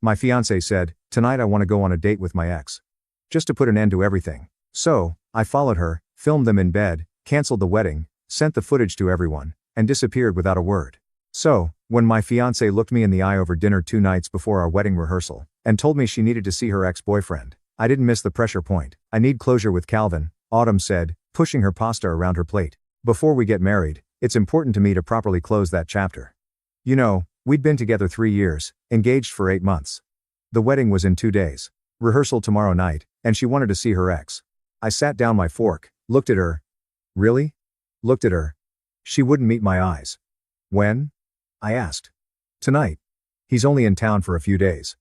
My fiancé said, "Tonight I want to go on a date with my ex. Just to put an end to everything." So, I followed her, filmed them in bed, canceled the wedding, sent the footage to everyone, and disappeared without a word. So, when my fiancé looked me in the eye over dinner 2 nights before our wedding rehearsal, and told me she needed to see her ex-boyfriend, I didn't miss the pressure point. "I need closure with Calvin," Autumn said, pushing her pasta around her plate. "Before we get married, it's important to me to properly close that chapter. You know, we'd been together 3 years, engaged for 8 months. The wedding was in 2 days. Rehearsal tomorrow night, and she wanted to see her ex." I sat down my fork, looked at her. "Really?" Looked at her. She wouldn't meet my eyes. "When?" I asked. "Tonight. He's only in town for a few days."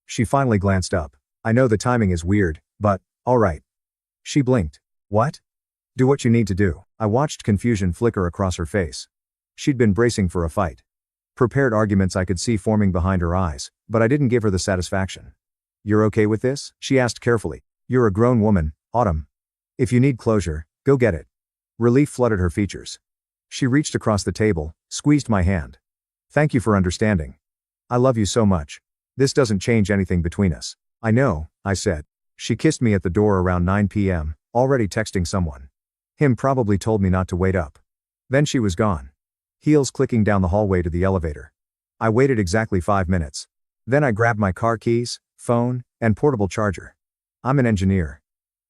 She finally glanced up. "I know the timing is weird, but, all right." She blinked. "What?" "Do what you need to do." I watched confusion flicker across her face. She'd been bracing for a fight. Prepared arguments I could see forming behind her eyes, but I didn't give her the satisfaction. "You're okay with this?" she asked carefully. "You're a grown woman, Autumn. If you need closure, go get it." Relief flooded her features. She reached across the table, squeezed my hand. "Thank you for understanding. I love you so much. This doesn't change anything between us." "I know," I said. She kissed me at the door around 9 p.m., already texting someone. Him probably told me not to wait up. Then she was gone. Heels clicking down the hallway to the elevator. I waited exactly 5 minutes. Then I grabbed my car keys, phone, and portable charger. I'm an engineer.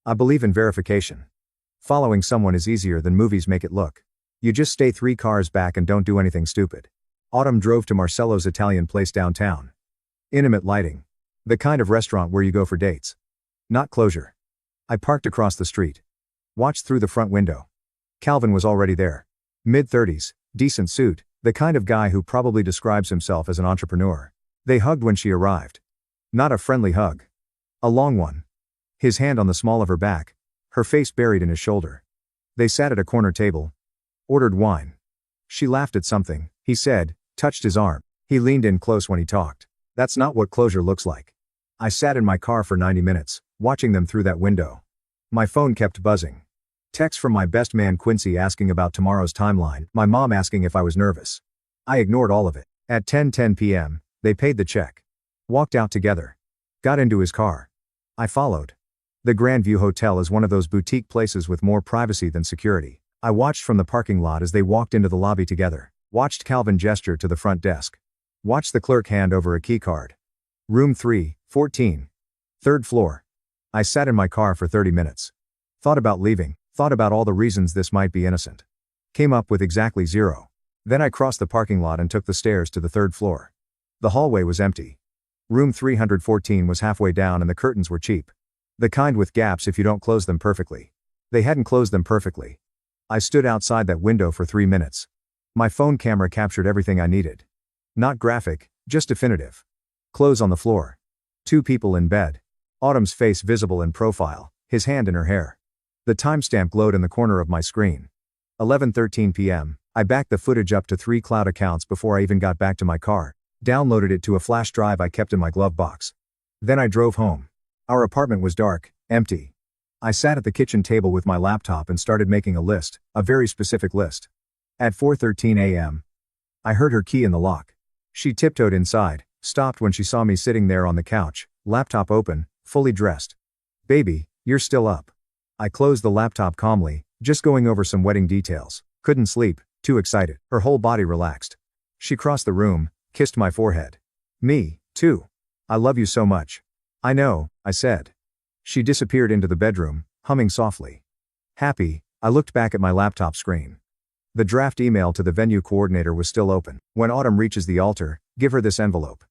I believe in verification. Following someone is easier than movies make it look. You just stay 3 cars back and don't do anything stupid. Autumn drove to Marcello's Italian place downtown. Intimate lighting. The kind of restaurant where you go for dates. Not closure. I parked across the street. Watched through the front window. Calvin was already there. Mid-30s, decent suit, the kind of guy who probably describes himself as an entrepreneur. They hugged when she arrived. Not a friendly hug. A long one. His hand on the small of her back, her face buried in his shoulder. They sat at a corner table. Ordered wine. She laughed at something, he said, touched his arm. He leaned in close when he talked. "That's not what closure looks like." I sat in my car for 90 minutes, watching them through that window. My phone kept buzzing. Text from my best man Quincy asking about tomorrow's timeline, my mom asking if I was nervous. I ignored all of it. At 10:10 p.m., they paid the check. Walked out together. Got into his car. I followed. The Grandview Hotel is one of those boutique places with more privacy than security. I watched from the parking lot as they walked into the lobby together. Watched Calvin gesture to the front desk. Watched the clerk hand over a key card. Room 314. 3rd floor. I sat in my car for 30 minutes. Thought about leaving, thought about all the reasons this might be innocent. Came up with exactly 0. Then I crossed the parking lot and took the stairs to the 3rd floor. The hallway was empty. Room 314 was halfway down and the curtains were cheap. The kind with gaps if you don't close them perfectly. They hadn't closed them perfectly. I stood outside that window for 3 minutes. My phone camera captured everything I needed. Not graphic, just definitive. Clothes on the floor. 2 people in bed. Autumn's face visible in profile, his hand in her hair. The timestamp glowed in the corner of my screen. 11:13 p.m. I backed the footage up to 3 cloud accounts before I even got back to my car. Downloaded it to a flash drive I kept in my glove box. Then I drove home. Our apartment was dark, empty. I sat at the kitchen table with my laptop and started making a list, a very specific list. At 4:13 a.m., I heard her key in the lock. She tiptoed inside, stopped when she saw me sitting there on the couch, laptop open, fully dressed. "Baby, you're still up." I closed the laptop calmly, just going over some wedding details. Couldn't sleep, too excited. Her whole body relaxed. She crossed the room, kissed my forehead. "Me, too. I love you so much." "I know," I said. She disappeared into the bedroom, humming softly. Happy, I looked back at my laptop screen. The draft email to the venue coordinator was still open. "When Autumn reaches the altar, give her this envelope.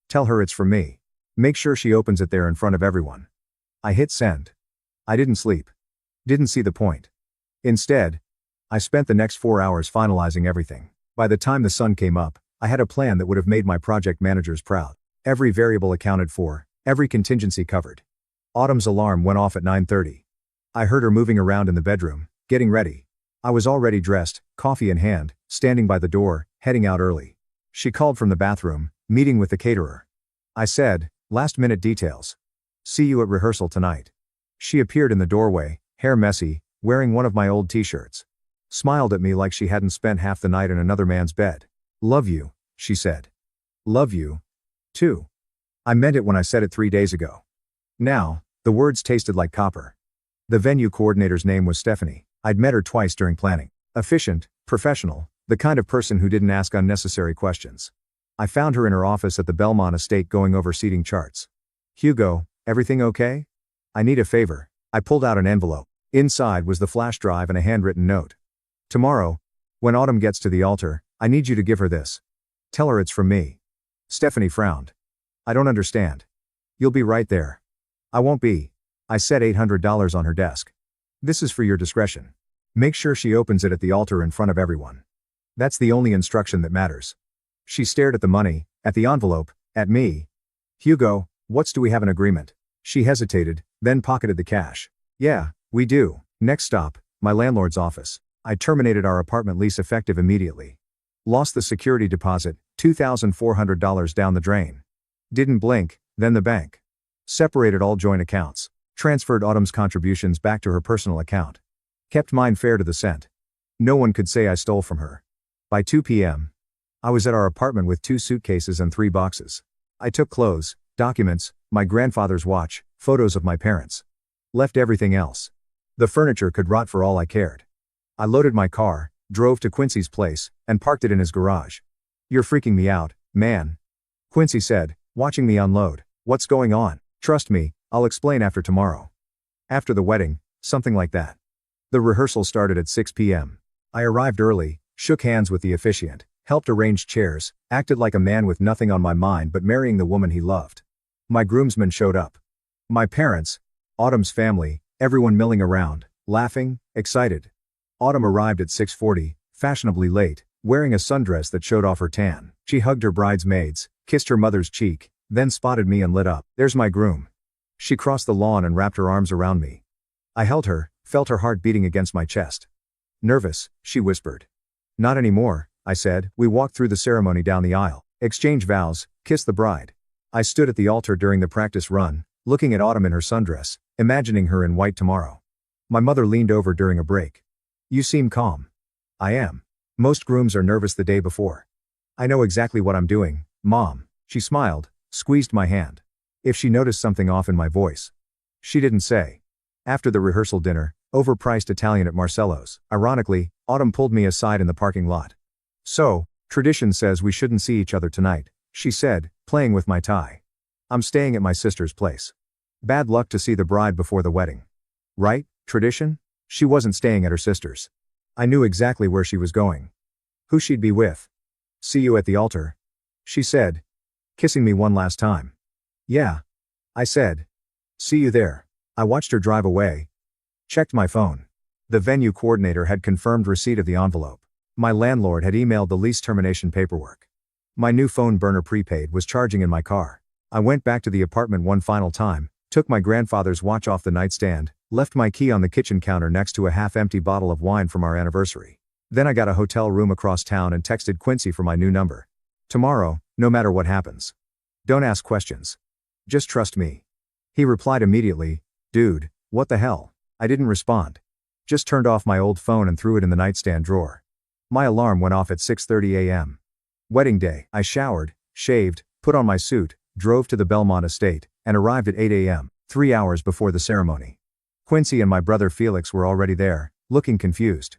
Tell her it's from me. Make sure she opens it there in front of everyone." I hit send. I didn't sleep. Didn't see the point. Instead, I spent the next 4 hours finalizing everything. By the time the sun came up, I had a plan that would have made my project managers proud. Every variable accounted for, every contingency covered. Autumn's alarm went off at 9:30. I heard her moving around in the bedroom, getting ready. I was already dressed, coffee in hand, standing by the door, heading out early. She called from the bathroom, meeting with the caterer. I said, "Last-minute details. See you at rehearsal tonight." She appeared in the doorway, hair messy, wearing one of my old t-shirts. Smiled at me like she hadn't spent half the night in another man's bed. "Love you," she said. "Love you, too." I meant it when I said it 3 days ago. Now, the words tasted like copper. The venue coordinator's name was Stephanie. I'd met her twice during planning. Efficient, professional, the kind of person who didn't ask unnecessary questions. I found her in her office at the Belmont estate going over seating charts. Hugo, everything okay? I need a favor. I pulled out an envelope. Inside was the flash drive and a handwritten note. Tomorrow, when Autumn gets to the altar, I need you to give her this. Tell her it's from me. Stephanie frowned. I don't understand. You'll be right there. I won't be. I set $800 on her desk. This is for your discretion. Make sure she opens it at the altar in front of everyone. That's the only instruction that matters. She stared at the money, at the envelope, at me. Hugo, do we have an agreement? She hesitated, then pocketed the cash. Yeah, we do. Next stop, my landlord's office. I terminated our apartment lease effective immediately. Lost the security deposit, $2,400 down the drain. Didn't blink, then the bank. Separated all joint accounts. Transferred Autumn's contributions back to her personal account. Kept mine fair to the cent. No one could say I stole from her. By 2 p.m., I was at our apartment with 2 suitcases and 3 boxes. I took clothes, documents, my grandfather's watch, photos of my parents. Left everything else. The furniture could rot for all I cared. I loaded my car, drove to Quincy's place, and parked it in his garage. You're freaking me out, man. Quincy said, watching me unload. What's going on? Trust me, I'll explain after tomorrow. After the wedding, something like that. The rehearsal started at 6 p.m. I arrived early, shook hands with the officiant, helped arrange chairs, acted like a man with nothing on my mind but marrying the woman he loved. My groomsmen showed up. My parents, Autumn's family, everyone milling around, laughing, excited. Autumn arrived at 6:40, fashionably late, wearing a sundress that showed off her tan. She hugged her bridesmaids, kissed her mother's cheek, then spotted me and lit up. There's my groom. She crossed the lawn and wrapped her arms around me. I held her, felt her heart beating against my chest. Nervous, she whispered. Not anymore, I said. We walked through the ceremony down the aisle, exchanged vows, kissed the bride. I stood at the altar during the practice run, looking at Autumn in her sundress, imagining her in white tomorrow. My mother leaned over during a break. You seem calm. I am. Most grooms are nervous the day before. I know exactly what I'm doing, Mom. She smiled, squeezed my hand. If she noticed something off in my voice. She didn't say. After the rehearsal dinner, overpriced Italian at Marcello's. Ironically, Autumn pulled me aside in the parking lot. So, tradition says we shouldn't see each other tonight, she said, playing with my tie. I'm staying at my sister's place. Bad luck to see the bride before the wedding. Right, tradition? She wasn't staying at her sister's. I knew exactly where she was going. Who she'd be with. See you at the altar, she said, kissing me one last time. Yeah, I said. See you there. I watched her drive away. Checked my phone. The venue coordinator had confirmed receipt of the envelope. My landlord had emailed the lease termination paperwork. My new phone burner prepaid was charging in my car. I went back to the apartment one final time, took my grandfather's watch off the nightstand, left my key on the kitchen counter next to a half-empty bottle of wine from our anniversary. Then I got a hotel room across town and texted Quincy for my new number. Tomorrow, no matter what happens. Don't ask questions. Just trust me. He replied immediately, dude, what the hell? I didn't respond. Just turned off my old phone and threw it in the nightstand drawer. My alarm went off at 6:30 a.m. Wedding day. I showered, shaved, put on my suit, drove to the Belmont estate, and arrived at 8 a.m., 3 hours before the ceremony. Quincy and my brother Felix were already there, looking confused.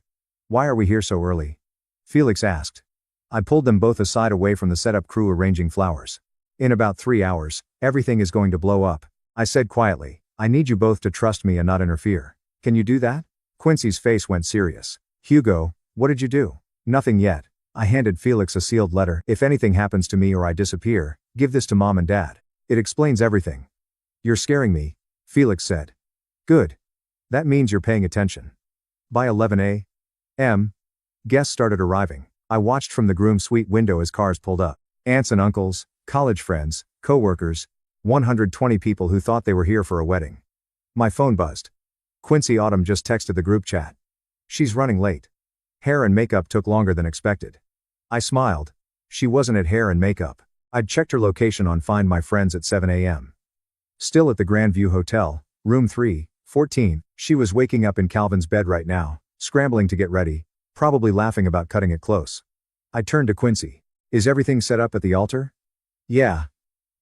Why are we here so early? Felix asked. I pulled them both aside away from the setup crew arranging flowers. In about 3 hours, everything is going to blow up, I said quietly. I need you both to trust me and not interfere. Can you do that? Quincy's face went serious. Hugo, what did you do? Nothing yet. I handed Felix a sealed letter. If anything happens to me or I disappear, give this to Mom and Dad. It explains everything. You're scaring me, Felix said. Good. That means you're paying attention. By 11 a.m., guests started arriving. I watched from the groom suite window as cars pulled up. Aunts and uncles, college friends, co-workers, 120 people who thought they were here for a wedding. My phone buzzed. Quincy Autumn just texted the group chat. She's running late. Hair and makeup took longer than expected. I smiled. She wasn't at hair and makeup. I'd checked her location on Find My Friends at 7 a.m. Still at the Grandview Hotel, room 314, she was waking up in Calvin's bed right now, scrambling to get ready, probably laughing about cutting it close. I turned to Quincy. Is everything set up at the altar? Yeah.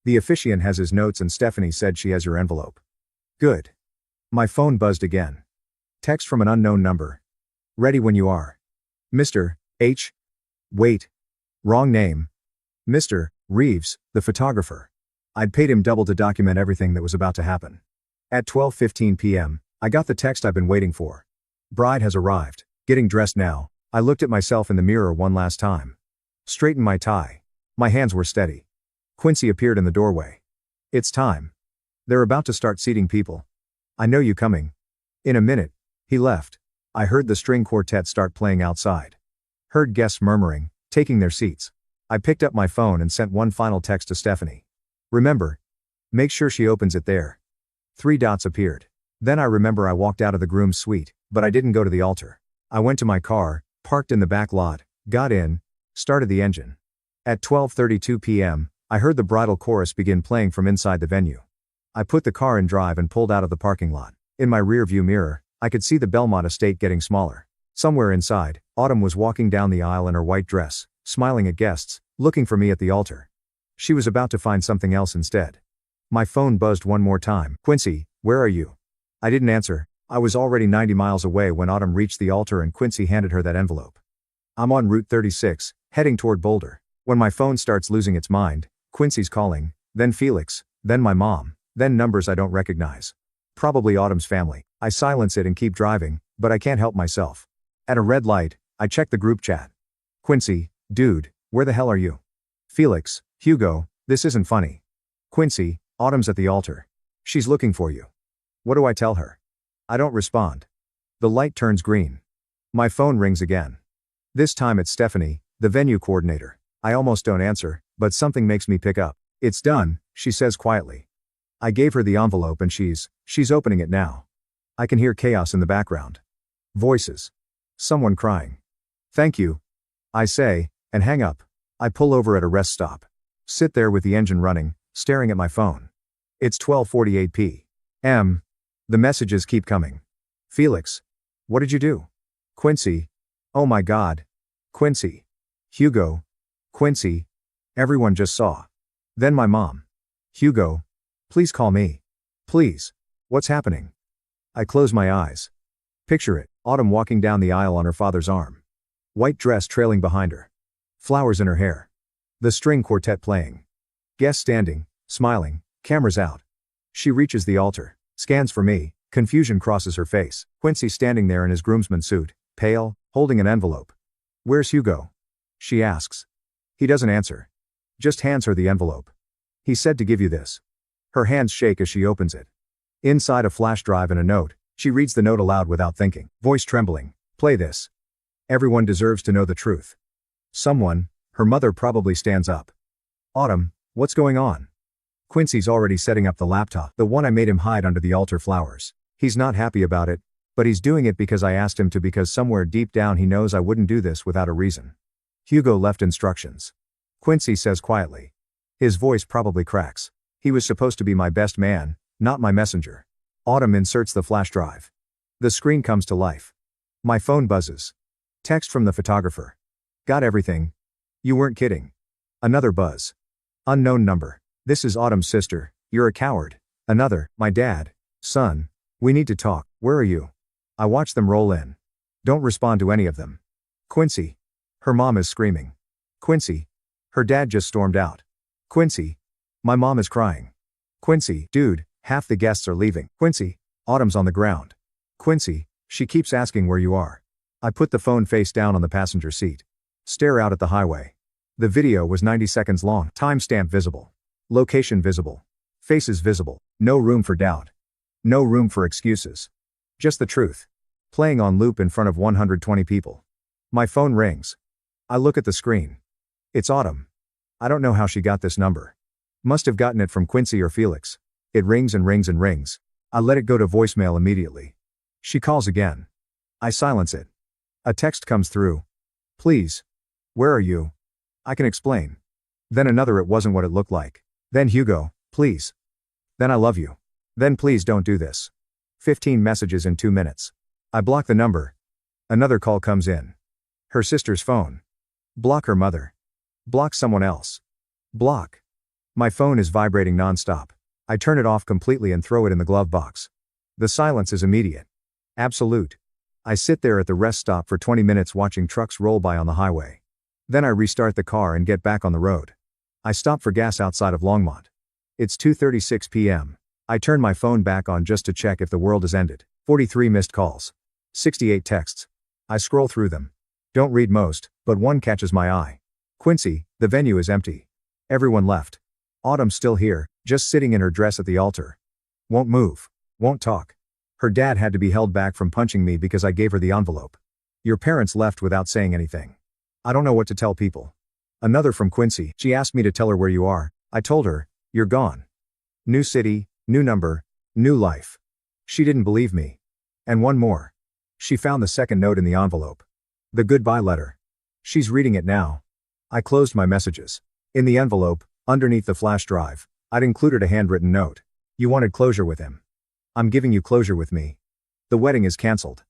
The officiant has his notes and Stephanie said she has your envelope. Good. My phone buzzed again. Text from an unknown number. Ready when you are. Mr. H. Wait. Wrong name. Mr. Reeves, the photographer. I'd paid him double to document everything that was about to happen. At 12:15 p.m., I got the text I've been waiting for. Bride has arrived. Getting dressed now. I looked at myself in the mirror one last time. Straightened my tie. My hands were steady. Quincy appeared in the doorway. It's time. They're about to start seating people. I know you coming. In a minute. He left. I heard the string quartet start playing outside. Heard guests murmuring, taking their seats. I picked up my phone and sent one final text to Stephanie. Remember. Make sure she opens it there. 3 dots appeared. Then I remember I walked out of the groom's suite, but I didn't go to the altar. I went to my car, parked in the back lot, got in, started the engine. At 12:32 p.m., I heard the bridal chorus begin playing from inside the venue. I put the car in drive and pulled out of the parking lot. In my rearview mirror, I could see the Belmont estate getting smaller. Somewhere inside, Autumn was walking down the aisle in her white dress, smiling at guests, looking for me at the altar. She was about to find something else instead. My phone buzzed one more time. Quincy, where are you? I didn't answer. I was already 90 miles away when Autumn reached the altar and Quincy handed her that envelope. I'm on Route 36, heading toward Boulder. When my phone starts losing its mind, Quincy's calling, then Felix, then my mom, then numbers I don't recognize. Probably Autumn's family. I silence it and keep driving, but I can't help myself. At a red light, I check the group chat. Quincy, dude, where the hell are you? Felix, Hugo, this isn't funny. Quincy, Autumn's at the altar. She's looking for you. What do I tell her? I don't respond. The light turns green. My phone rings again. This time it's Stephanie, the venue coordinator. I almost don't answer, but something makes me pick up. It's done, she says quietly. I gave her the envelope and she's opening it now. I can hear chaos in the background. Voices. Someone crying. Thank you. I say, and hang up. I pull over at a rest stop. Sit there with the engine running, staring at my phone. It's 12:48 p.m. The messages keep coming. Felix. What did you do? Quincy. Oh my God. Quincy. Hugo. Quincy. Everyone just saw. Then my mom. Hugo. Please call me. Please. What's happening? I close my eyes. Picture it, Autumn walking down the aisle on her father's arm. White dress trailing behind her. Flowers in her hair. The string quartet playing. Guests standing, smiling, cameras out. She reaches the altar, scans for me, confusion crosses her face. Quincy standing there in his groomsman suit, pale, holding an envelope. Where's Hugo? She asks. He doesn't answer. Just hands her the envelope. He said to give you this. Her hands shake as she opens it. Inside a flash drive and a note, she reads the note aloud without thinking, voice trembling. Play this. Everyone deserves to know the truth. Someone, her mother probably stands up. Autumn, what's going on? Quincy's already setting up the laptop, the one I made him hide under the altar flowers. He's not happy about it, but he's doing it because I asked him to, because somewhere deep down he knows I wouldn't do this without a reason. Hugo left instructions. Quincy says quietly. His voice probably cracks. He was supposed to be my best man, not my messenger. Autumn inserts the flash drive. The screen comes to life. My phone buzzes. Text from the photographer. Got everything. You weren't kidding. Another buzz. Unknown number. This is Autumn's sister. You're a coward. Another. My dad. Son. We need to talk. Where are you? I watch them roll in. Don't respond to any of them. Quincy. Her mom is screaming. Quincy. Her dad just stormed out. Quincy. My mom is crying. Quincy. Dude, half the guests are leaving. Quincy. Autumn's on the ground. Quincy. She keeps asking where you are. I put the phone face down on the passenger seat. Stare out at the highway. The video was 90 seconds long. Timestamp visible. Location visible. Faces visible. No room for doubt. No room for excuses. Just the truth. Playing on loop in front of 120 people. My phone rings. I look at the screen. It's Autumn. I don't know how she got this number. Must have gotten it from Quincy or Felix. It rings and rings and rings. I let it go to voicemail immediately. She calls again. I silence it. A text comes through. Please. Where are you? I can explain. Then another, it wasn't what it looked like. Then Hugo, please. Then I love you. Then please don't do this. 15 messages in 2 minutes. I block the number. Another call comes in. Her sister's phone. Block her mother. Block someone else. Block. My phone is vibrating nonstop. I turn it off completely and throw it in the glove box. The silence is immediate. Absolute. I sit there at the rest stop for 20 minutes watching trucks roll by on the highway. Then I restart the car and get back on the road. I stop for gas outside of Longmont. It's 2:36 p.m. I turn my phone back on just to check if the world has ended. 43 missed calls. 68 texts. I scroll through them. Don't read most, but one catches my eye. Quincy, the venue is empty. Everyone left. Autumn's still here, just sitting in her dress at the altar. Won't move. Won't talk. Her dad had to be held back from punching me because I gave her the envelope. Your parents left without saying anything. I don't know what to tell people. Another from Quincy. She asked me to tell her where you are. I told her, you're gone. New city, new number, new life. She didn't believe me. And one more. She found the second note in the envelope. The goodbye letter. She's reading it now. I closed my messages. In the envelope, underneath the flash drive, I'd included a handwritten note. You wanted closure with him. I'm giving you closure with me. The wedding is cancelled.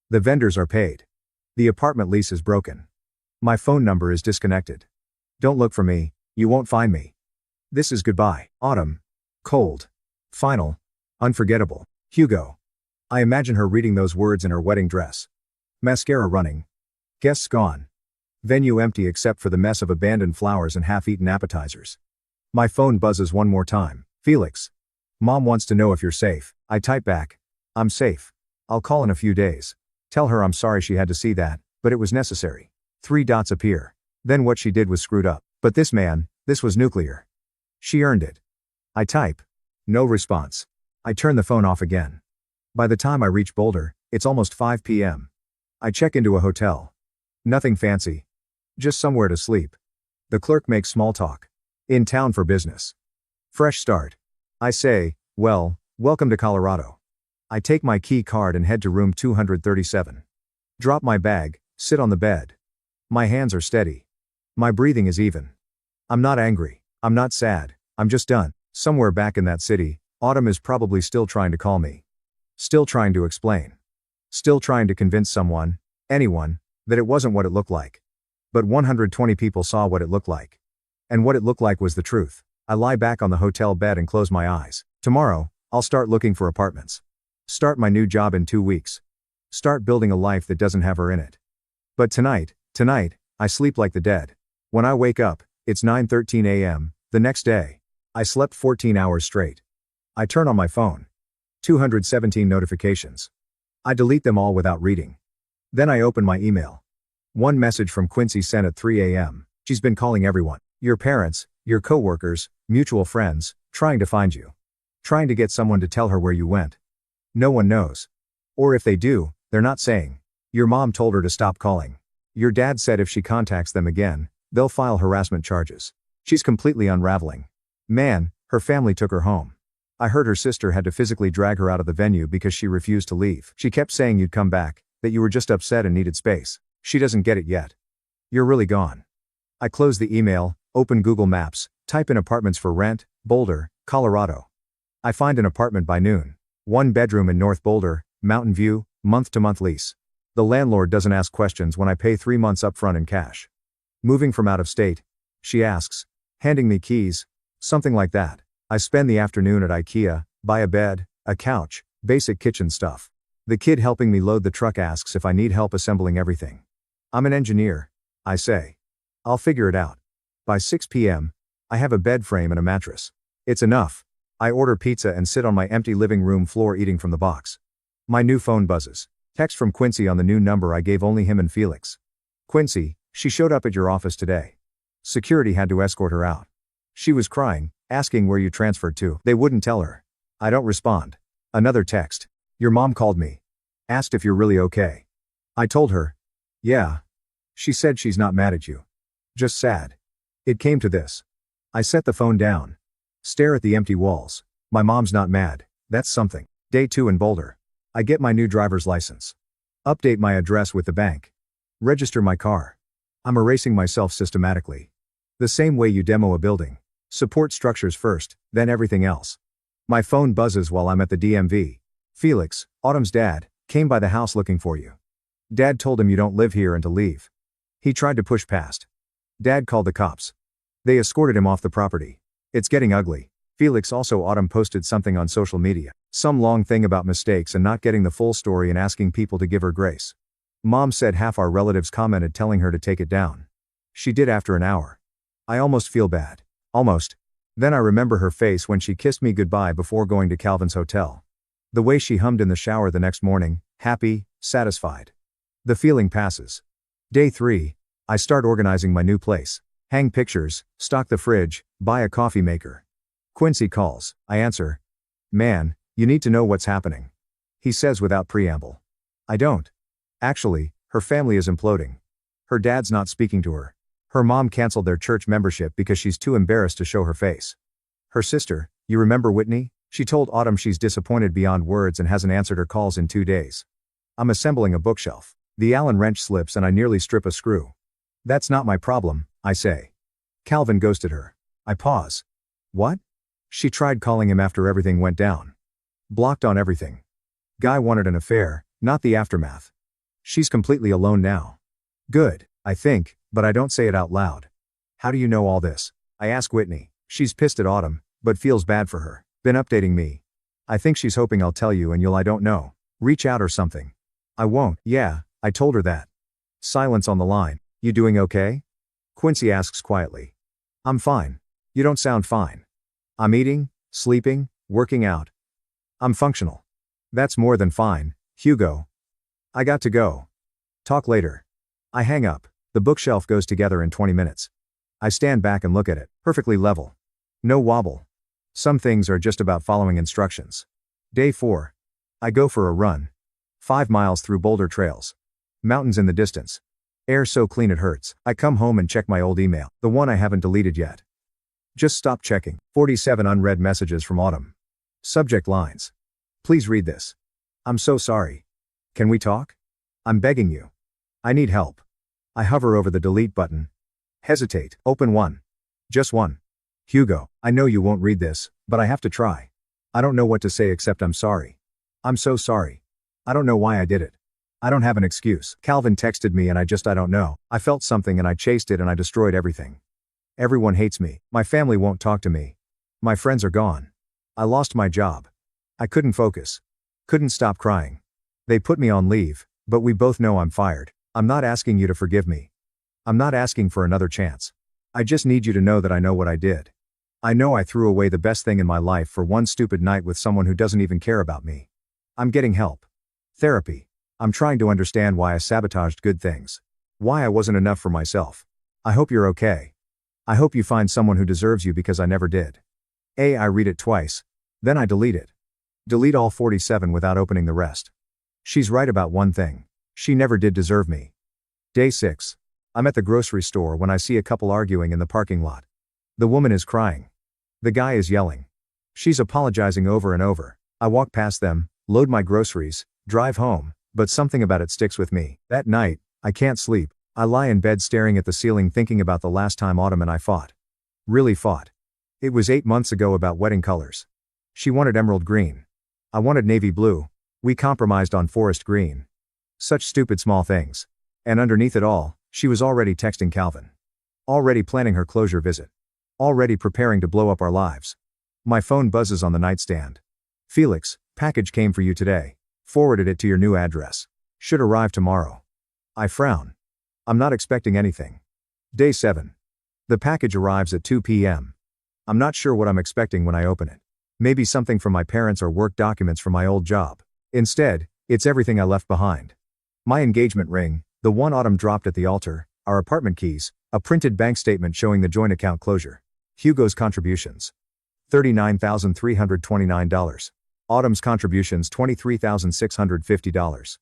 The vendors are paid. The apartment lease is broken. My phone number is disconnected. Don't look for me, you won't find me. This is goodbye. Autumn. Cold. Final. Unforgettable. Hugo. I imagine her reading those words in her wedding dress. Mascara running. Guests gone. Venue empty except for the mess of abandoned flowers and half-eaten appetizers. My phone buzzes one more time. Felix. Mom wants to know if you're safe. I type back. I'm safe. I'll call in a few days. Tell her I'm sorry she had to see that, but it was necessary. 3 dots appear. Then what she did was screwed up. But this was nuclear. She earned it. I type. No response. I turn the phone off again. By the time I reach Boulder, it's almost 5 p.m. I check into a hotel. Nothing fancy. Just somewhere to sleep. The clerk makes small talk. In town for business. Fresh start. I say, well, welcome to Colorado. I take my key card and head to room 237. Drop my bag, sit on the bed. My hands are steady. My breathing is even. I'm not angry. I'm not sad. I'm just done. Somewhere back in that city, Autumn is probably still trying to call me. Still trying to explain. Still trying to convince someone, anyone, that it wasn't what it looked like. But 120 people saw what it looked like. And what it looked like was the truth. I lie back on the hotel bed and close my eyes. Tomorrow, I'll start looking for apartments. Start my new job in 2 weeks. Start building a life that doesn't have her in it. But tonight, I sleep like the dead. When I wake up, it's 9:13 a.m., the next day. I slept 14 hours straight. I turn on my phone. 217 notifications. I delete them all without reading. Then I open my email. One message from Quincy sent at 3 a.m. She's been calling everyone. Your parents, your coworkers, mutual friends, trying to find you. Trying to get someone to tell her where you went. No one knows. Or if they do, they're not saying. Your mom told her to stop calling. Your dad said if she contacts them again, they'll file harassment charges. She's completely unraveling. Man, her family took her home. I heard her sister had to physically drag her out of the venue because she refused to leave. She kept saying you'd come back, that you were just upset and needed space. She doesn't get it yet. You're really gone. I close the email, open Google Maps, type in apartments for rent, Boulder, Colorado. I find an apartment by noon. 1 bedroom in North Boulder, Mountain View, month-to-month lease. The landlord doesn't ask questions when I pay 3 months upfront in cash. Moving from out of state? She asks. Handing me keys? Something like that. I spend the afternoon at IKEA, buy a bed, a couch, basic kitchen stuff. The kid helping me load the truck asks if I need help assembling everything. I'm an engineer, I say. I'll figure it out. By 6 p.m., I have a bed frame and a mattress. It's enough. I order pizza and sit on my empty living room floor eating from the box. My new phone buzzes. Text from Quincy on the new number I gave only him and Felix. Quincy, she showed up at your office today. Security had to escort her out. She was crying, asking where you transferred to. They wouldn't tell her. I don't respond. Another text. Your mom called me. Asked if you're really okay. I told her. Yeah. She said she's not mad at you. Just sad. It came to this. I set the phone down. Stare at the empty walls. My mom's not mad. That's something. Day 2 in Boulder. I get my new driver's license. Update my address with the bank. Register my car. I'm erasing myself systematically. The same way you demo a building. Support structures first, then everything else. My phone buzzes while I'm at the DMV. Felix, Autumn's dad, came by the house looking for you. Dad told him you don't live here and to leave. He tried to push past. Dad called the cops. They escorted him off the property. It's getting ugly. Felix also Autumn posted something on social media. Some long thing about mistakes and not getting the full story and asking people to give her grace. Mom said half our relatives commented telling her to take it down. She did after an hour. I almost feel bad. Almost. Then I remember her face when she kissed me goodbye before going to Calvin's hotel. The way she hummed in the shower the next morning, happy, satisfied. The feeling passes. Day 3. I start organizing my new place. Hang pictures, stock the fridge, buy a coffee maker. Quincy calls. I answer. Man, you need to know what's happening. He says without preamble. I don't. Actually, her family is imploding. Her dad's not speaking to her. Her mom canceled their church membership because she's too embarrassed to show her face. Her sister, you remember Whitney? She told Autumn she's disappointed beyond words and hasn't answered her calls in 2 days. I'm assembling a bookshelf. The Allen wrench slips and I nearly strip a screw. That's not my problem, I say. Calvin ghosted her. I pause. What? She tried calling him after everything went down. Blocked on everything. Guy wanted an affair, not the aftermath. She's completely alone now. Good, I think, but I don't say it out loud. How do you know all this? I ask Whitney. She's pissed at Autumn, but feels bad for her. Been updating me. I think she's hoping I'll tell you and you'll I don't know. Reach out or something. I won't. Yeah, I told her that. Silence on the line. You doing okay? Quincy asks quietly. I'm fine. You don't sound fine. I'm eating, sleeping, working out. I'm functional. That's more than fine, Hugo. I got to go. Talk later. I hang up. The bookshelf goes together in 20 minutes. I stand back and look at it, perfectly level. No wobble. Some things are just about following instructions. Day 4. I go for a run. 5 miles through boulder trails. Mountains in the distance. Air so clean it hurts. I come home and check my old email, the one I haven't deleted yet. Just stop checking. 47 unread messages from Autumn. Subject lines. Please read this. I'm so sorry. Can we talk? I'm begging you. I need help. I hover over the delete button. Hesitate. Open one. Just one. Hugo, I know you won't read this, but I have to try. I don't know what to say except I'm sorry. I'm so sorry. I don't know why I did it. I don't have an excuse. Calvin texted me and I don't know. I felt something and I chased it and I destroyed everything. Everyone hates me. My family won't talk to me. My friends are gone. I lost my job. I couldn't focus. Couldn't stop crying. They put me on leave, but we both know I'm fired. I'm not asking you to forgive me. I'm not asking for another chance. I just need you to know that I know what I did. I know I threw away the best thing in my life for one stupid night with someone who doesn't even care about me. I'm getting help. Therapy. I'm trying to understand why I sabotaged good things. Why I wasn't enough for myself. I hope you're okay. I hope you find someone who deserves you because I never did. I read it twice. Then I delete it. Delete all 47 without opening the rest. She's right about one thing. She never did deserve me. Day 6. I'm at the grocery store when I see a couple arguing in the parking lot. The woman is crying. The guy is yelling. She's apologizing over and over. I walk past them, load my groceries, drive home, but something about it sticks with me. That night, I can't sleep. I lie in bed staring at the ceiling thinking about the last time Autumn and I fought. Really fought. It was 8 months ago about wedding colors. She wanted emerald green. I wanted navy blue. We compromised on forest green. Such stupid small things. And underneath it all, she was already texting Calvin. Already planning her closure visit. Already preparing to blow up our lives. My phone buzzes on the nightstand. Felix, package came for you today. Forwarded it to your new address. Should arrive tomorrow. I frown. I'm not expecting anything. Day 7. The package arrives at 2 p.m. I'm not sure what I'm expecting when I open it. Maybe something from my parents or work documents from my old job. Instead, it's everything I left behind. My engagement ring, the one Autumn dropped at the altar, our apartment keys, a printed bank statement showing the joint account closure. Hugo's contributions. $39,329. Autumn's contributions $23,650.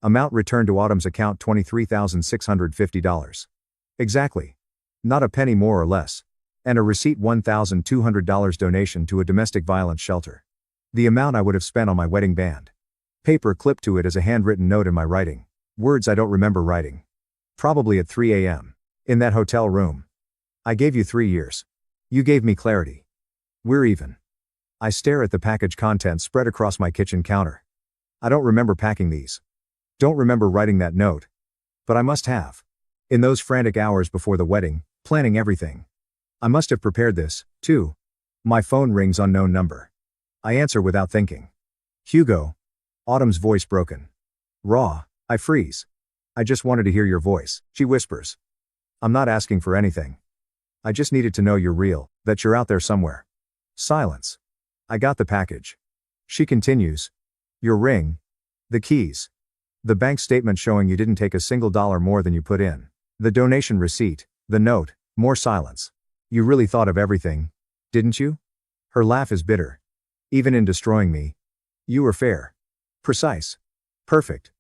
Amount returned to Autumn's account $23,650. Exactly. Not a penny more or less. And a receipt $1,200 donation to a domestic violence shelter. The amount I would have spent on my wedding band. Paper clipped to it as a handwritten note in my writing. Words I don't remember writing. Probably at 3 a.m. In that hotel room. I gave you 3 years. You gave me clarity. We're even. I stare at the package contents spread across my kitchen counter. I don't remember packing these. Don't remember writing that note. But I must have. In those frantic hours before the wedding, planning everything. I must have prepared this, too. My phone rings, unknown number. I answer without thinking. Hugo. Autumn's voice broken. Raw. I freeze. I just wanted to hear your voice, she whispers. I'm not asking for anything. I just needed to know you're real, that you're out there somewhere. Silence. I got the package. She continues. Your ring. The keys. The bank statement showing you didn't take a single dollar more than you put in. The donation receipt, the note, more silence. You really thought of everything, didn't you? Her laugh is bitter. Even in destroying me. You were fair. Precise. Perfect.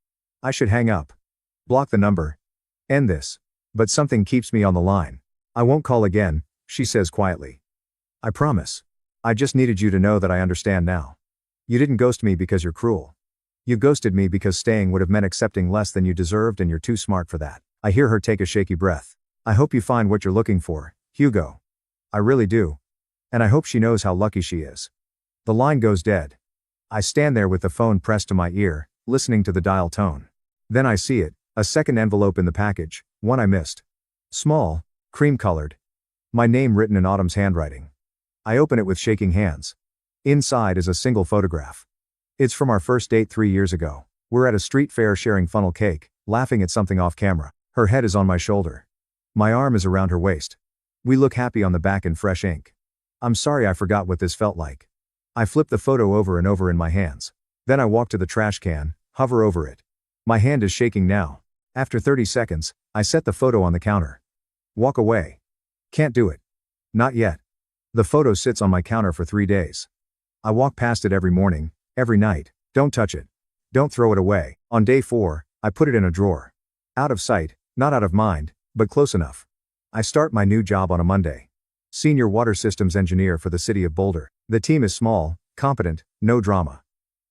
I should hang up. Block the number. End this. But something keeps me on the line. I won't call again, she says quietly. I promise. I just needed you to know that I understand now. You didn't ghost me because you're cruel. You ghosted me because staying would have meant accepting less than you deserved, and you're too smart for that. I hear her take a shaky breath. I hope you find what you're looking for, Hugo. I really do. And I hope she knows how lucky she is. The line goes dead. I stand there with the phone pressed to my ear, listening to the dial tone. Then I see it, a second envelope in the package, one I missed. Small, cream-colored. My name written in Autumn's handwriting. I open it with shaking hands. Inside is a single photograph. It's from our first date 3 years ago. We're at a street fair sharing funnel cake, laughing at something off camera. Her head is on my shoulder. My arm is around her waist. We look happy on the back in fresh ink. I'm sorry I forgot what this felt like. I flip the photo over and over in my hands. Then I walk to the trash can, hover over it. My hand is shaking now. After 30 seconds, I set the photo on the counter. Walk away. Can't do it. Not yet. The photo sits on my counter for 3 days. I walk past it every morning, every night. Don't touch it. Don't throw it away. On day 4, I put it in a drawer. Out of sight, not out of mind, but close enough. I start my new job on a Monday. Senior Water Systems Engineer for the City of Boulder. The team is small, competent, no drama.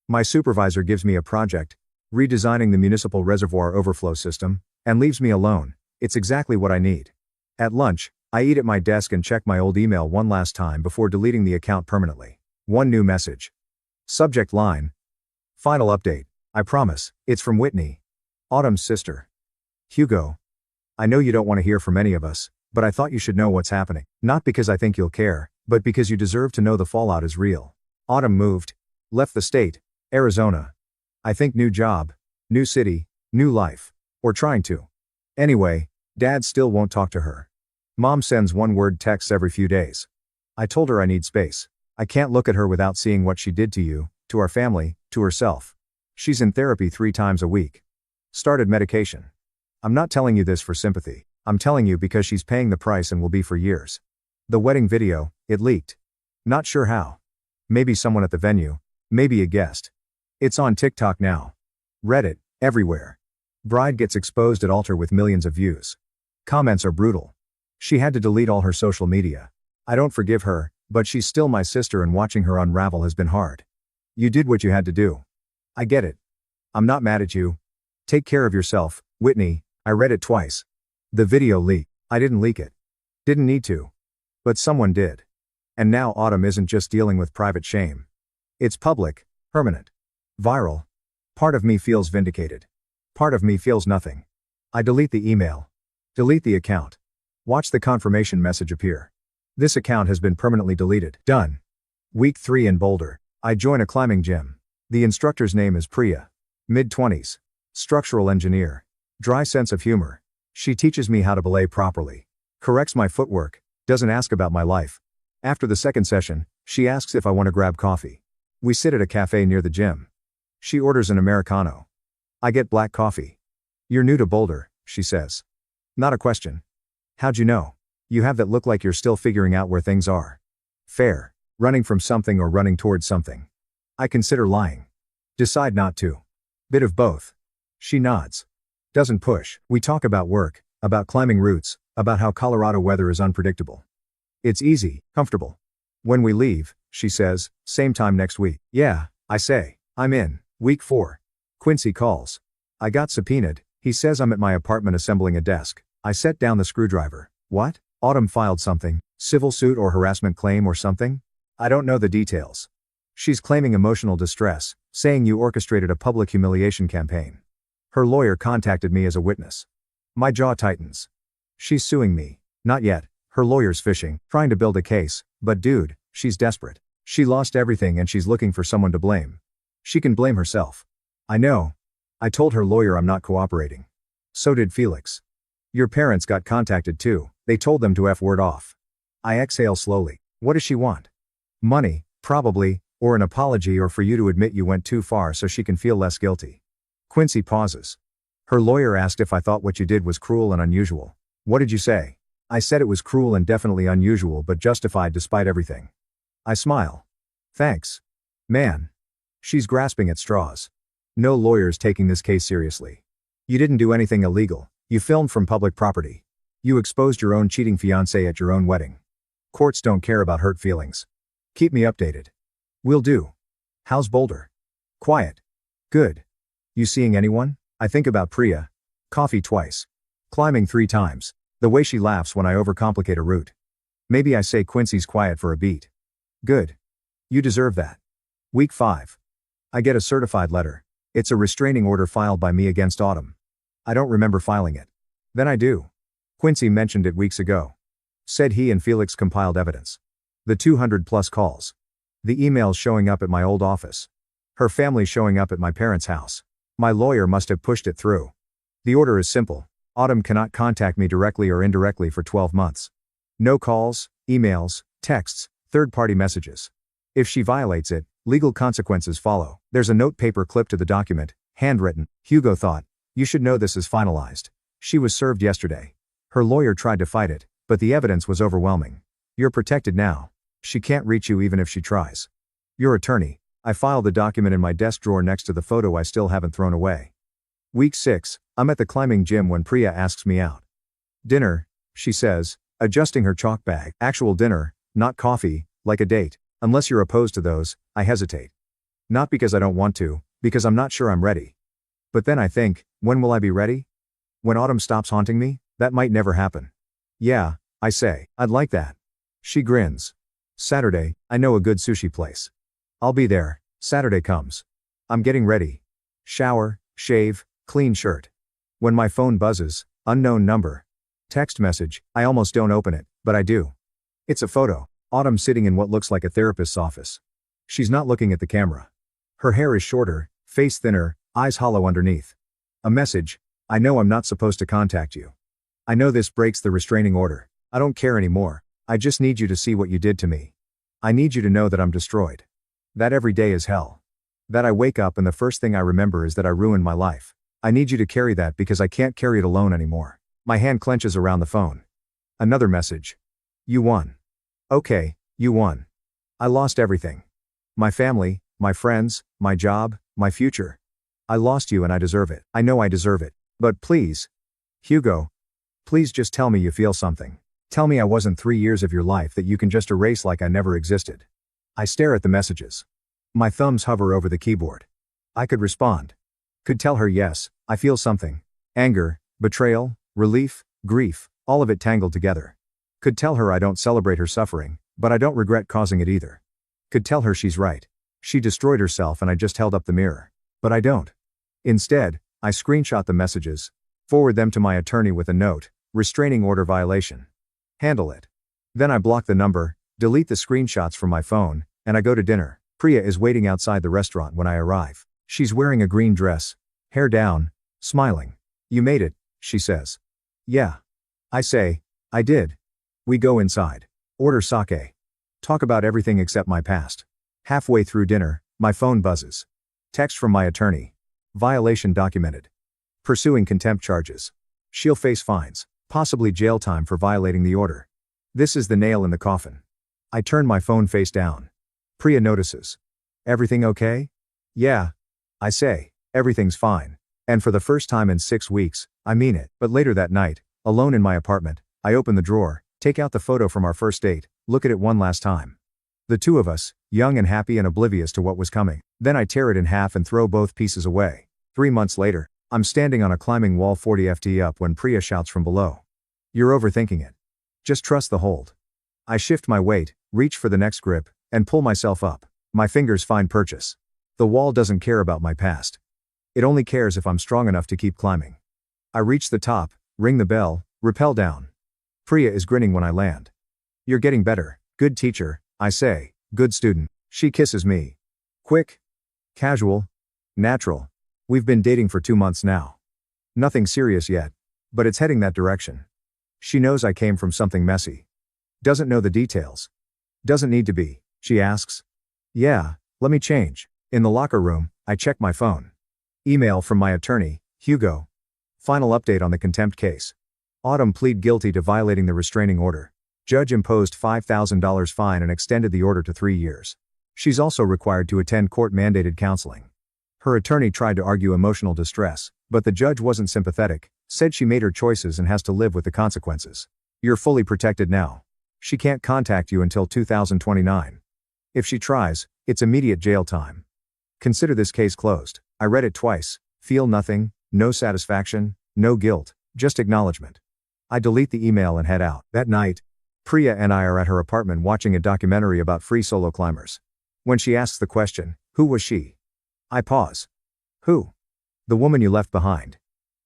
My supervisor gives me a project, redesigning the municipal reservoir overflow system, and leaves me alone. It's exactly what I need. At lunch, I eat at my desk and check my old email one last time before deleting the account permanently. One new message. Subject line. Final update. I promise, it's from Whitney. Autumn's sister. Hugo. I know you don't want to hear from any of us, but I thought you should know what's happening. Not because I think you'll care, but because you deserve to know the fallout is real. Autumn moved. Left the state, Arizona. I think new job, new city, new life. Or trying to. Anyway, Dad still won't talk to her. Mom sends one-word texts every few days. I told her I need space. I can't look at her without seeing what she did to you, to our family, to herself. She's in therapy 3 times a week. Started medication. I'm not telling you this for sympathy. I'm telling you because she's paying the price and will be for years. The wedding video, it leaked. Not sure how. Maybe someone at the venue. Maybe a guest. It's on TikTok now. Reddit, everywhere. Bride gets exposed at altar with millions of views. Comments are brutal. She had to delete all her social media. I don't forgive her, but she's still my sister, and watching her unravel has been hard. You did what you had to do. I get it. I'm not mad at you. Take care of yourself, Whitney. I read it twice. The video leaked. I didn't leak it. Didn't need to. But someone did. And now Autumn isn't just dealing with private shame. It's public, permanent, viral. Part of me feels vindicated. Part of me feels nothing. I delete the email. Delete the account. Watch the confirmation message appear. This account has been permanently deleted. Done. Week 3 in Boulder. I join a climbing gym. The instructor's name is Priya. Mid-20s. Structural engineer. Dry sense of humor. She teaches me how to belay properly. Corrects my footwork. Doesn't ask about my life. After the second session, she asks if I want to grab coffee. We sit at a cafe near the gym. She orders an Americano. I get black coffee. You're new to Boulder, she says. Not a question. How'd you know? You have that look like you're still figuring out where things are. Fair. Running from something or running towards something. I consider lying. Decide not to. Bit of both. She nods. Doesn't push. We talk about work, about climbing routes, about how Colorado weather is unpredictable. It's easy, comfortable. When we leave, she says, same time next week. Yeah, I say, I'm in. Week 4. Quincy calls. I got subpoenaed. He says I'm at my apartment assembling a desk. I set down the screwdriver. What? Autumn filed something, civil suit or harassment claim or something? I don't know the details. She's claiming emotional distress, saying you orchestrated a public humiliation campaign. Her lawyer contacted me as a witness. My jaw tightens. She's suing me. Not yet. Her lawyer's fishing, trying to build a case, but dude, She's desperate. She lost everything and she's looking for someone to blame. She can blame herself. I know. I told her lawyer I'm not cooperating. So did Felix. Your parents got contacted too. They told them to F-word off. I exhale slowly. What does she want? Money, probably, or an apology, or for you to admit you went too far so she can feel less guilty. Quincy pauses. Her lawyer asked if I thought what you did was cruel and unusual. What did you say? I said it was cruel and definitely unusual but justified despite everything. I smile. Thanks. Man. She's grasping at straws. No lawyer's taking this case seriously. You didn't do anything illegal. You filmed from public property. You exposed your own cheating fiancé at your own wedding. Courts don't care about hurt feelings. Keep me updated. Will do. How's Boulder? Quiet. Good. You seeing anyone? I think about Priya. Coffee twice. Climbing 3 times. The way she laughs when I overcomplicate a route. Maybe I say Quincy's quiet for a beat. Good. You deserve that. Week 5. I get a certified letter. It's a restraining order filed by me against Autumn. I don't remember filing it. Then I do. Quincy mentioned it weeks ago. Said he and Felix compiled evidence. The 200+ calls. The emails showing up at my old office. Her family showing up at my parents' house. My lawyer must have pushed it through. The order is simple. Autumn cannot contact me directly or indirectly for 12 months. No calls, emails, texts, third-party messages. If she violates it, legal consequences follow. There's a notepaper clip to the document, handwritten. Hugo thought, you should know this is finalized. She was served yesterday. Her lawyer tried to fight it, but the evidence was overwhelming. You're protected now. She can't reach you even if she tries. Your attorney. I filed the document in my desk drawer next to the photo I still haven't thrown away. Week 6, I'm at the climbing gym when Priya asks me out. Dinner, she says, adjusting her chalk bag. Actual dinner, not coffee, like a date. Unless you're opposed to those, I hesitate. Not because I don't want to, because I'm not sure I'm ready. But then I think, when will I be ready? When Autumn stops haunting me? That might never happen. Yeah, I say, I'd like that. She grins. Saturday, I know a good sushi place. I'll be there. Saturday comes. I'm getting ready. Shower, shave, clean shirt. When my phone buzzes, unknown number. Text message, I almost don't open it, but I do. It's a photo. Autumn sitting in what looks like a therapist's office. She's not looking at the camera. Her hair is shorter, face thinner, eyes hollow underneath. A message, I know I'm not supposed to contact you. I know this breaks the restraining order. I don't care anymore. I just need you to see what you did to me. I need you to know that I'm destroyed. That every day is hell. That I wake up and the first thing I remember is that I ruined my life. I need you to carry that because I can't carry it alone anymore. My hand clenches around the phone. Another message. You won. Okay, you won. I lost everything. My family, my friends, my job, my future. I lost you and I deserve it. I know I deserve it. But please, Hugo, please just tell me you feel something. Tell me I wasn't 3 years of your life that you can just erase like I never existed. I stare at the messages. My thumbs hover over the keyboard. I could respond. Could tell her yes, I feel something. Anger, betrayal, relief, grief, all of it tangled together. Could tell her I don't celebrate her suffering, but I don't regret causing it either. Could tell her she's right. She destroyed herself and I just held up the mirror. But I don't. Instead, I screenshot the messages, forward them to my attorney with a note, restraining order violation. Handle it. Then I block the number, delete the screenshots from my phone, and I go to dinner. Priya is waiting outside the restaurant when I arrive. She's wearing a green dress, hair down, smiling. You made it, she says. Yeah. I say, I did. We go inside. Order sake. Talk about everything except my past. Halfway through dinner, my phone buzzes. Text from my attorney. Violation documented. Pursuing contempt charges. She'll face fines, possibly jail time for violating the order. This is the nail in the coffin. I turn my phone face down. Priya notices. Everything okay? Yeah. I say, everything's fine. And for the first time in 6 weeks, I mean it. But later that night, alone in my apartment, I open the drawer, take out the photo from our first date, look at it one last time. The two of us, young and happy and oblivious to what was coming. Then I tear it in half and throw both pieces away. 3 months later, I'm standing on a climbing wall 40 ft up when Priya shouts from below. You're overthinking it. Just trust the hold. I shift my weight, reach for the next grip, and pull myself up. My fingers find purchase. The wall doesn't care about my past. It only cares if I'm strong enough to keep climbing. I reach the top, ring the bell, rappel down. Priya is grinning when I land. You're getting better, good teacher, I say. Good student. She kisses me. Quick. Casual. Natural. We've been dating for 2 months now. Nothing serious yet. But it's heading that direction. She knows I came from something messy. Doesn't know the details. Doesn't need to be, she asks. Yeah, let me change. In the locker room, I check my phone. Email from my attorney, Hugo. Final update on the contempt case. Autumn plead guilty to violating the restraining order. Judge imposed $5,000 fine and extended the order to 3 years. She's also required to attend court-mandated counseling. Her attorney tried to argue emotional distress, but the judge wasn't sympathetic, said she made her choices and has to live with the consequences. You're fully protected now. She can't contact you until 2029. If she tries, it's immediate jail time. Consider this case closed. I read it twice. Feel nothing, no satisfaction, no guilt, just acknowledgement. I delete the email and head out. That night, Priya and I are at her apartment watching a documentary about free solo climbers. When she asks the question, who was she? I pause. Who? The woman you left behind.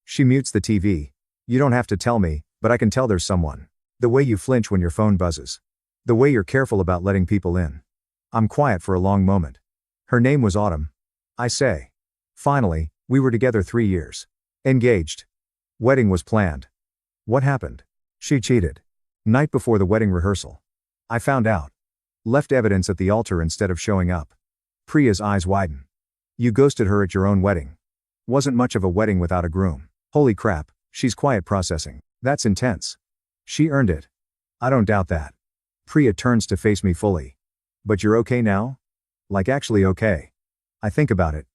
She mutes the TV. You don't have to tell me, but I can tell there's someone. The way you flinch when your phone buzzes. The way you're careful about letting people in. I'm quiet for a long moment. Her name was Autumn. I say. Finally, we were together 3 years. Engaged. Wedding was planned. What happened? She cheated. Night before the wedding rehearsal. I found out. Left evidence at the altar instead of showing up. Priya's eyes widen. You ghosted her at your own wedding. Wasn't much of a wedding without a groom. Holy crap, she's quiet processing. That's intense. She earned it. I don't doubt that. Priya turns to face me fully. But you're okay now? Like actually okay. I think about it.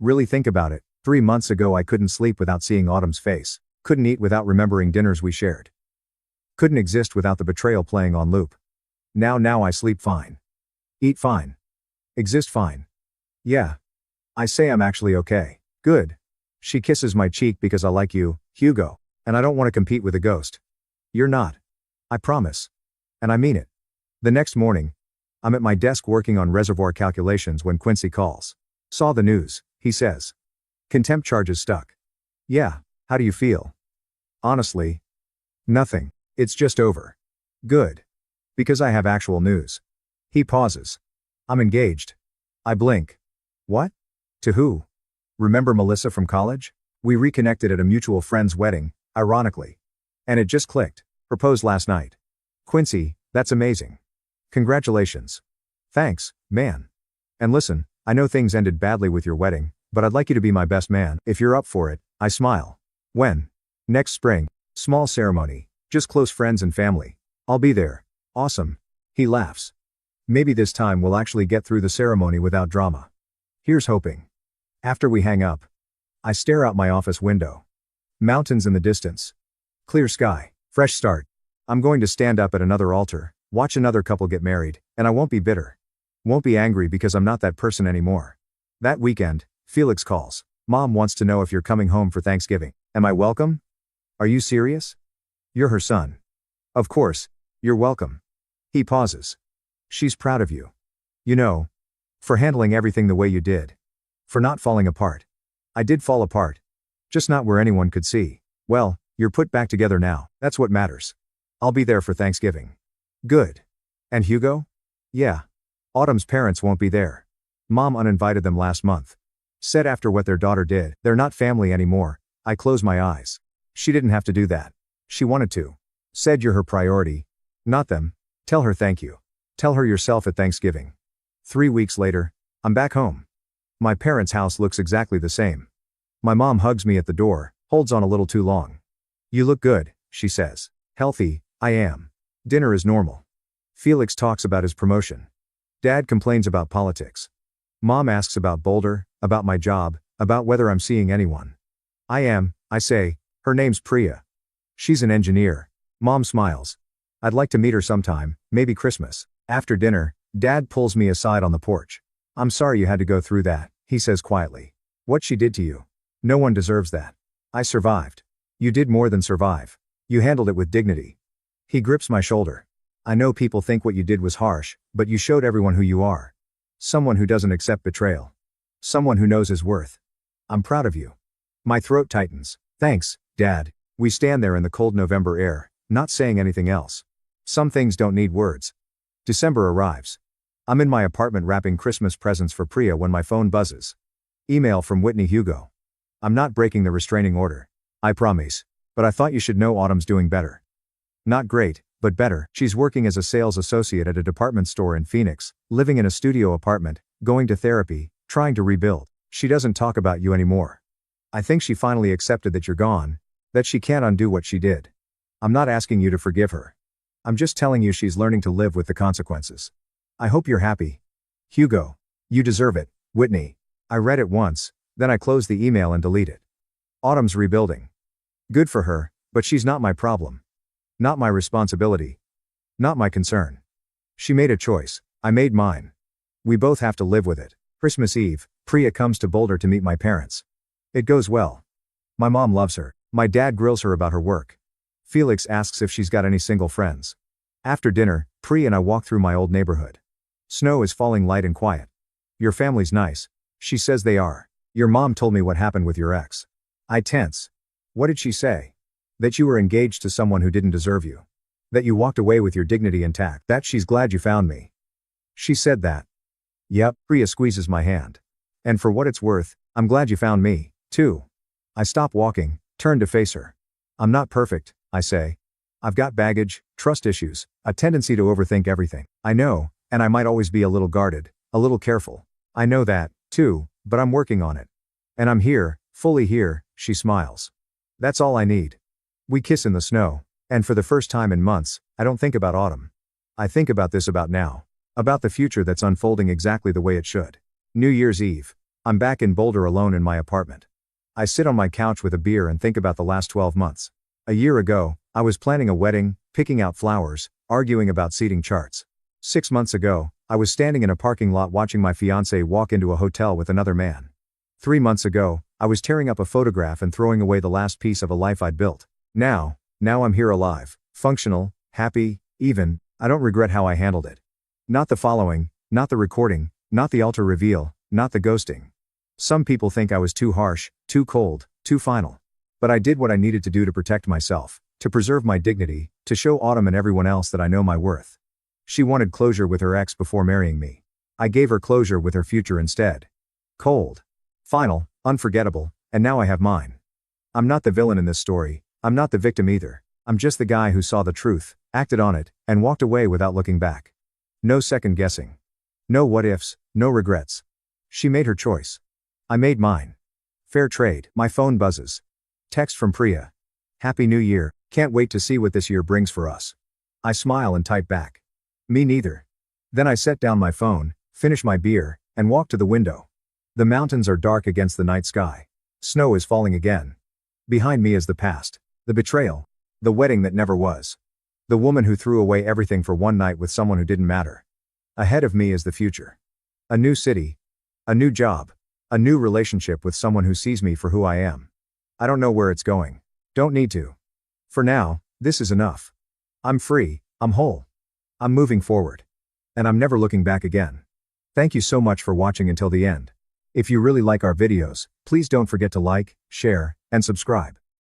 Really think about it. 3 months ago I couldn't sleep without seeing Autumn's face. Couldn't eat without remembering dinners we shared. Couldn't exist without the betrayal playing on loop. Now I sleep fine. Eat fine. Exist fine. Yeah. I say I'm actually okay. Good. She kisses my cheek because I like you, Hugo. And I don't want to compete with a ghost. You're not. I promise. And I mean it. The next morning, I'm at my desk working on reservoir calculations when Quincy calls. Saw the news, he says. Contempt charges stuck. Yeah, how do you feel? Honestly, nothing. It's just over. Good. Because I have actual news. He pauses. I'm engaged. I blink. What? To who? Remember Melissa from college? We reconnected at a mutual friend's wedding, ironically. And it just clicked. Proposed last night. Quincy, that's amazing. Congratulations. Thanks, man. And listen, I know things ended badly with your wedding, but I'd like you to be my best man. If you're up for it, I smile. When? Next spring. Small ceremony. Just close friends and family. I'll be there. Awesome. He laughs. Maybe this time we'll actually get through the ceremony without drama. Here's hoping. After we hang up, I stare out my office window. Mountains in the distance. Clear sky. Fresh start. I'm going to stand up at another altar, watch another couple get married, and I won't be bitter. Won't be angry because I'm not that person anymore. That weekend, Felix calls. Mom wants to know if you're coming home for Thanksgiving. Am I welcome? Are you serious? You're her son. Of course, you're welcome. He pauses. She's proud of you. You know, for handling everything the way you did. For not falling apart. I did fall apart. Just not where anyone could see. Well, you're put back together now. That's what matters. I'll be there for Thanksgiving. Good. And Hugo? Yeah. Autumn's parents won't be there. Mom uninvited them last month. Said after what their daughter did, they're not family anymore. I close my eyes. She didn't have to do that. She wanted to. Said you're her priority. Not them. Tell her thank you. Tell her yourself at Thanksgiving. 3 weeks later, I'm back home. My parents' house looks exactly the same. My mom hugs me at the door, holds on a little too long. You look good, she says. Healthy, I am. Dinner is normal. Felix talks about his promotion. Dad complains about politics. Mom asks about Boulder, about my job, about whether I'm seeing anyone. I am, I say. Her name's Priya. She's an engineer. Mom smiles. I'd like to meet her sometime, maybe Christmas. After dinner, Dad pulls me aside on the porch. I'm sorry you had to go through that, he says quietly. What she did to you. No one deserves that. I survived. You did more than survive. You handled it with dignity. He grips my shoulder. I know people think what you did was harsh, but you showed everyone who you are. Someone who doesn't accept betrayal. Someone who knows his worth. I'm proud of you. My throat tightens. Thanks, Dad. We stand there in the cold November air, not saying anything else. Some things don't need words. December arrives. I'm in my apartment wrapping Christmas presents for Priya when my phone buzzes. Email from Whitney Hugo. I'm not breaking the restraining order. I promise. But I thought you should know Autumn's doing better. Not great, but better. She's working as a sales associate at a department store in Phoenix, living in a studio apartment, going to therapy, trying to rebuild. She doesn't talk about you anymore. I think she finally accepted that you're gone, that she can't undo what she did. I'm not asking you to forgive her. I'm just telling you she's learning to live with the consequences. I hope you're happy. Hugo. You deserve it, Whitney. I read it once, then I closed the email and delete it. Autumn's rebuilding. Good for her, but she's not my problem. Not my responsibility. Not my concern. She made a choice, I made mine. We both have to live with it. Christmas Eve, Priya comes to Boulder to meet my parents. It goes well. My mom loves her. My dad grills her about her work. Felix asks if she's got any single friends. After dinner, Priya and I walk through my old neighborhood. Snow is falling light and quiet. Your family's nice. She says they are. Your mom told me what happened with your ex. I tense. What did she say? That you were engaged to someone who didn't deserve you. That you walked away with your dignity intact. That she's glad you found me. She said that. Yep, Priya squeezes my hand. And for what it's worth, I'm glad you found me, too. I stop walking, turn to face her. I'm not perfect, I say. I've got baggage, trust issues, a tendency to overthink everything. I know, and I might always be a little guarded, a little careful. I know that, too, but I'm working on it. And I'm here, fully here, she smiles. That's all I need. We kiss in the snow, and for the first time in months, I don't think about autumn. I think about now. About the future that's unfolding exactly the way it should. New Year's Eve. I'm back in Boulder alone in my apartment. I sit on my couch with a beer and think about the last 12 months. A year ago, I was planning a wedding, picking out flowers, arguing about seating charts. 6 months ago, I was standing in a parking lot watching my fiancée walk into a hotel with another man. 3 months ago, I was tearing up a photograph and throwing away the last piece of a life I'd built. Now I'm here alive, functional, happy, even. I don't regret how I handled it. Not the following, not the recording, not the altar reveal, not the ghosting. Some people think I was too harsh, too cold, too final. But I did what I needed to do to protect myself, to preserve my dignity, to show Autumn and everyone else that I know my worth. She wanted closure with her ex before marrying me. I gave her closure with her future instead. Cold. Final, unforgettable, and now I have mine. I'm not the villain in this story, I'm not the victim either. I'm just the guy who saw the truth, acted on it, and walked away without looking back. No second guessing. No what ifs, no regrets. She made her choice. I made mine. Fair trade. My phone buzzes. Text from Priya. Happy New Year, can't wait to see what this year brings for us. I smile and type back. Me neither. Then I set down my phone, finish my beer, and walk to the window. The mountains are dark against the night sky. Snow is falling again. Behind me is the past. The betrayal. The wedding that never was. The woman who threw away everything for one night with someone who didn't matter. Ahead of me is the future. A new city. A new job. A new relationship with someone who sees me for who I am. I don't know where it's going. Don't need to. For now, this is enough. I'm free, I'm whole. I'm moving forward. And I'm never looking back again. Thank you so much for watching until the end. If you really like our videos, please don't forget to like, share, and subscribe.